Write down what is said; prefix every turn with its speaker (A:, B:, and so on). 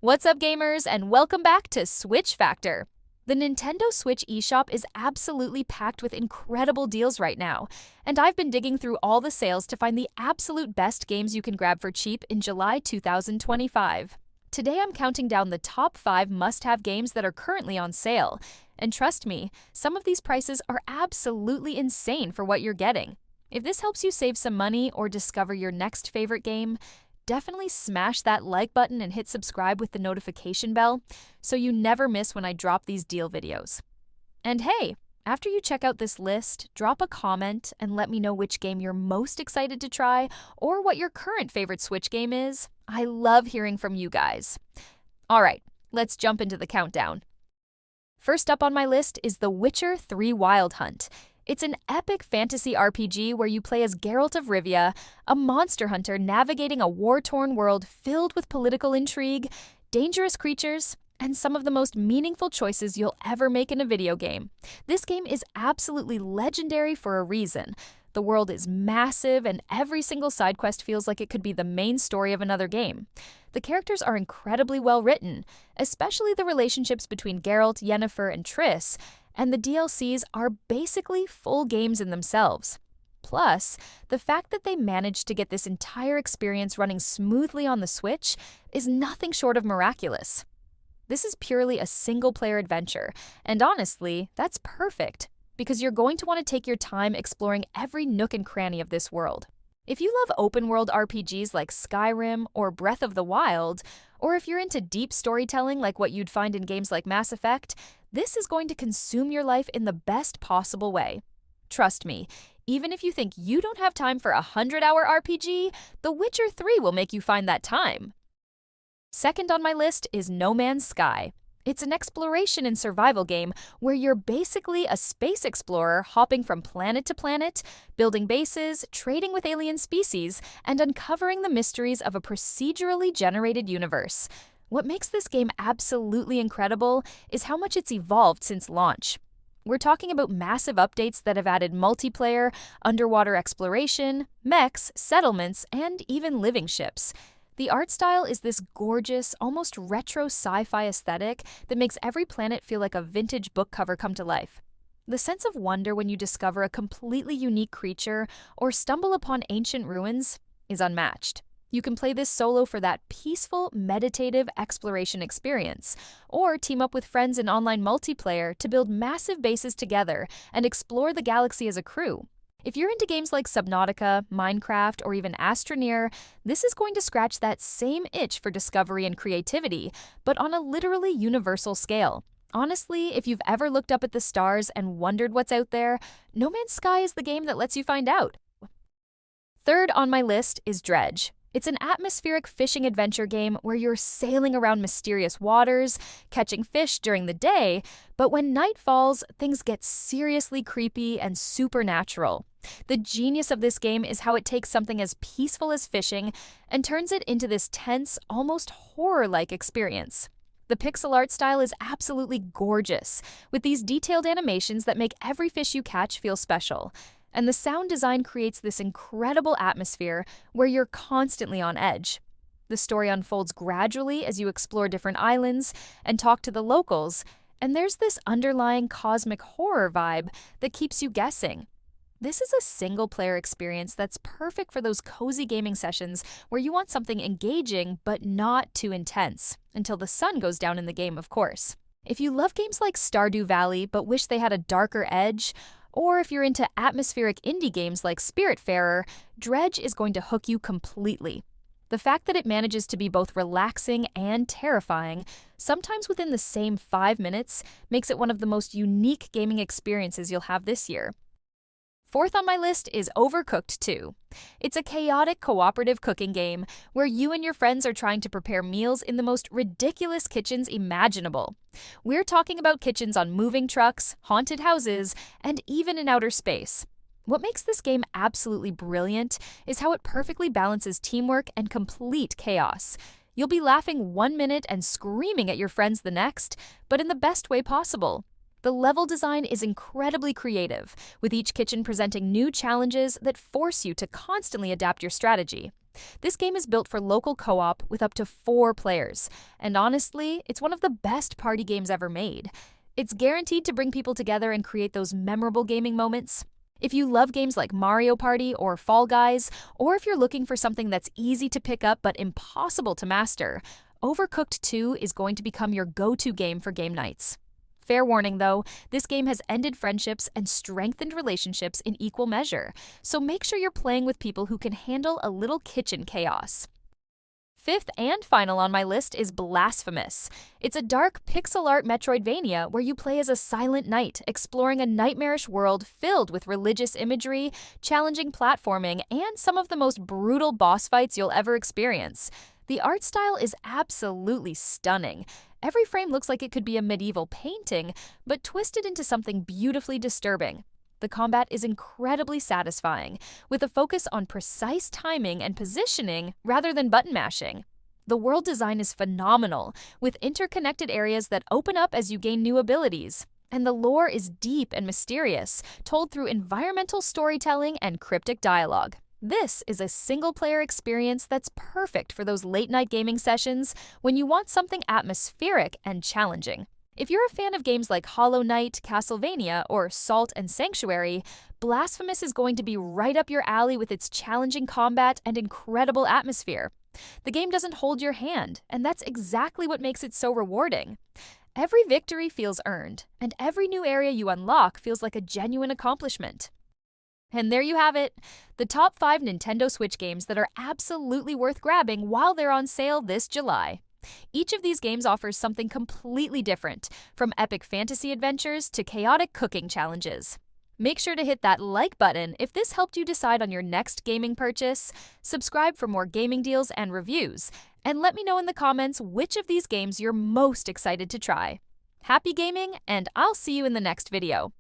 A: What's up, gamers, and welcome back to Switch Factor. The Nintendo Switch eShop is absolutely packed with incredible deals right now, and I've been digging through all the sales to find the absolute best games you can grab for cheap in July 2025. Today I'm counting down the top 5 must-have games that are currently on sale, and trust me, some of these prices are absolutely insane for what you're getting. If this helps you save some money or discover your next favorite game, definitely smash that like button and hit subscribe with the notification bell so you never miss when I drop these deal videos. And hey, after you check out this list, drop a comment and let me know which game you're most excited to try or what your current favorite Switch game is. I love hearing from you guys. All right, let's jump into the countdown. First up on my list is The Witcher 3 Wild Hunt. It's an epic fantasy RPG where you play as Geralt of Rivia, a monster hunter navigating a war-torn world filled with political intrigue, dangerous creatures, and some of the most meaningful choices you'll ever make in a video game. This game is absolutely legendary for a reason. The world is massive, and every single side quest feels like it could be the main story of another game. The characters are incredibly well written, especially the relationships between Geralt, Yennefer, and Triss, and the DLCs are basically full games in themselves. Plus, the fact that they managed to get this entire experience running smoothly on the Switch is nothing short of miraculous. This is purely a single-player adventure, and honestly, that's perfect, because you're going to want to take your time exploring every nook and cranny of this world. If you love open-world RPGs like Skyrim or Breath of the Wild, or if you're into deep storytelling like what you'd find in games like Mass Effect, this is going to consume your life in the best possible way. Trust me, even if you think you don't have time for a 100-hour RPG, The Witcher 3 will make you find that time. Second on my list is No Man's Sky. It's an exploration and survival game where you're basically a space explorer hopping from planet to planet, building bases, trading with alien species, and uncovering the mysteries of a procedurally generated universe. What makes this game absolutely incredible is how much it's evolved since launch. We're talking about massive updates that have added multiplayer, underwater exploration, mechs, settlements, and even living ships. The art style is this gorgeous, almost retro sci-fi aesthetic that makes every planet feel like a vintage book cover come to life. The sense of wonder when you discover a completely unique creature or stumble upon ancient ruins is unmatched. You can play this solo for that peaceful, meditative exploration experience, or team up with friends in online multiplayer to build massive bases together and explore the galaxy as a crew. If you're into games like Subnautica, Minecraft, or even Astroneer, this is going to scratch that same itch for discovery and creativity, but on a literally universal scale. Honestly, if you've ever looked up at the stars and wondered what's out there, No Man's Sky is the game that lets you find out. Third on my list is Dredge. It's an atmospheric fishing adventure game where you're sailing around mysterious waters, catching fish during the day, but when night falls, things get seriously creepy and supernatural. The genius of this game is how it takes something as peaceful as fishing and turns it into this tense, almost horror-like experience. The pixel art style is absolutely gorgeous, with these detailed animations that make every fish you catch feel special. And the sound design creates this incredible atmosphere where you're constantly on edge. The story unfolds gradually as you explore different islands and talk to the locals, and there's this underlying cosmic horror vibe that keeps you guessing. This is a single-player experience that's perfect for those cozy gaming sessions where you want something engaging but not too intense, until the sun goes down in the game, of course. If you love games like Stardew Valley but wish they had a darker edge, or if you're into atmospheric indie games like Spiritfarer, Dredge is going to hook you completely. The fact that it manages to be both relaxing and terrifying, sometimes within the same 5 minutes, makes it one of the most unique gaming experiences you'll have this year. Fourth on my list is Overcooked 2. It's a chaotic cooperative cooking game where you and your friends are trying to prepare meals in the most ridiculous kitchens imaginable. We're talking about kitchens on moving trucks, haunted houses, and even in outer space. What makes this game absolutely brilliant is how it perfectly balances teamwork and complete chaos. You'll be laughing 1 minute and screaming at your friends the next, but in the best way possible. The level design is incredibly creative, with each kitchen presenting new challenges that force you to constantly adapt your strategy. This game is built for local co-op with up to 4 players, and honestly, it's one of the best party games ever made. It's guaranteed to bring people together and create those memorable gaming moments. If you love games like Mario Party or Fall Guys, or if you're looking for something that's easy to pick up but impossible to master, Overcooked 2 is going to become your go-to game for game nights. Fair warning though, this game has ended friendships and strengthened relationships in equal measure, so make sure you're playing with people who can handle a little kitchen chaos. Fifth and final on my list is Blasphemous. It's a dark pixel art Metroidvania where you play as a silent knight exploring a nightmarish world filled with religious imagery, challenging platforming, and some of the most brutal boss fights you'll ever experience. The art style is absolutely stunning. Every frame looks like it could be a medieval painting, but twisted into something beautifully disturbing. The combat is incredibly satisfying, with a focus on precise timing and positioning rather than button mashing. The world design is phenomenal, with interconnected areas that open up as you gain new abilities. And the lore is deep and mysterious, told through environmental storytelling and cryptic dialogue. This is a single-player experience that's perfect for those late-night gaming sessions when you want something atmospheric and challenging. If you're a fan of games like Hollow Knight, Castlevania, or Salt and Sanctuary, Blasphemous is going to be right up your alley with its challenging combat and incredible atmosphere. The game doesn't hold your hand, and that's exactly what makes it so rewarding. Every victory feels earned, and every new area you unlock feels like a genuine accomplishment. And there you have it, the top 5 Nintendo Switch games that are absolutely worth grabbing while they're on sale this July. Each of these games offers something completely different, from epic fantasy adventures to chaotic cooking challenges. Make sure to hit that like button if this helped you decide on your next gaming purchase, subscribe for more gaming deals and reviews, and let me know in the comments which of these games you're most excited to try. Happy gaming, and I'll see you in the next video.